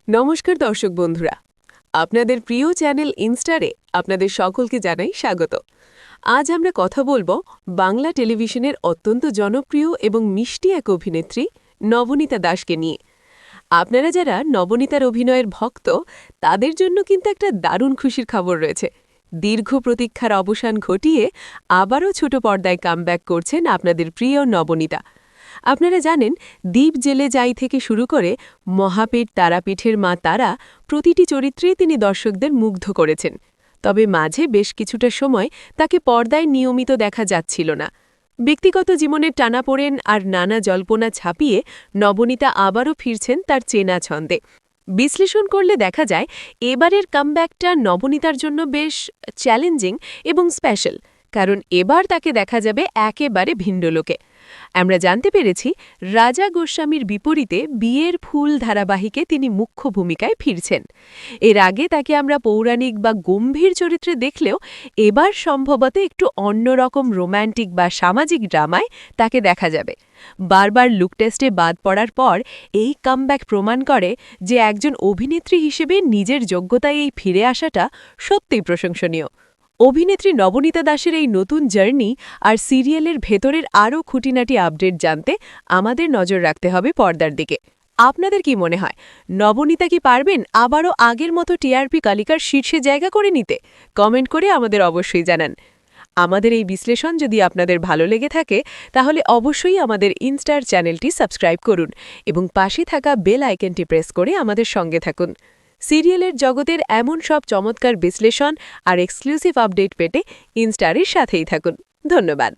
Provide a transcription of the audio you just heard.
নমস্কার দর্শক বন্ধুরা, আপনাদের প্রিয় চ্যানেল ইনস্টারে আপনাদের সকলকে জানাই স্বাগত। আজ আমরা কথা বলবো বাংলা টেলিভিশনের অত্যন্ত জনপ্রিয় এবং মিষ্টি এক অভিনেত্রী নবনীতা দাসকে নিয়ে। আপনারা যারা নবনীতার অভিনয়ের ভক্ত, তাদের জন্য কিন্তু একটা দারুণ খুশির খবর রয়েছে। দীর্ঘ প্রতীক্ষার অবসান ঘটিয়ে আবারও ছোট পর্দায় কামব্যাক করছেন আপনাদের প্রিয় নবনীতা। আপনারা জানেন, দ্বীপ জেলে যাই থেকে শুরু করে মহাপীঠ তারাপীঠের মা তারা, প্রতিটি চরিত্রেই তিনি দর্শকদের মুগ্ধ করেছেন। তবে মাঝে বেশ কিছুটা সময় তাকে পর্দায় নিয়মিত দেখা যাচ্ছিল না। ব্যক্তিগত জীবনের টানাপোড়েন আর নানা জল্পনা ছাপিয়ে নবনীতা আবারও ফিরছেন তার চেনা ছন্দে। বিশ্লেষণ করলে দেখা যায়, এবারের কামব্যাকটা নবনীতার জন্য বেশ চ্যালেঞ্জিং এবং স্পেশাল, কারণ এবার তাকে দেখা যাবে একেবারে ভিন্ন লোকে। আমরা জানতে পেরেছি, রাজা গোস্বামীর বিপরীতে বিয়ের ফুল ধারাবাহিকে তিনি মুখ্য ভূমিকায় ফিরছেন। এর আগে তাকে আমরা পৌরাণিক বা গম্ভীর চরিত্রে দেখলেও এবার সম্ভবত একটু অন্যরকম রোম্যান্টিক বা সামাজিক ড্রামায় তাকে দেখা যাবে। বারবার লুক টেস্টে বাদ পড়ার পর এই কামব্যাক প্রমাণ করে যে একজন অভিনেত্রী হিসেবে নিজের যোগ্যতায় এই ফিরে আসাটা সত্যিই প্রশংসনীয়। অভিনেত্রী নবনীতা দাসের এই নতুন জার্নি আর সিরিয়ালের ভেতরের আরও খুঁটিনাটি আপডেট জানতে আমাদের নজর রাখতে হবে পর্দার দিকে। আপনাদের কি মনে হয়, নবনীতা কি পারবেন আবারও আগের মতো টিআরপি তালিকার শীর্ষে জায়গা করে নিতে? কমেন্ট করে আমাদের অবশ্যই জানান। আমাদের এই বিশ্লেষণ যদি আপনাদের ভালো লেগে থাকে, তাহলে অবশ্যই আমাদের ইনস্টার চ্যানেলটি সাবস্ক্রাইব করুন এবং পাশে থাকা বেল আইকনটি প্রেস করে আমাদের সঙ্গে থাকুন। সিরিয়ালের জগতের এমন সব চমৎকার বিশ্লেষণ আর এক্সক্লুসিভ আপডেট পেতে ইনস্টারের সাথেই থাকুন। ধন্যবাদ।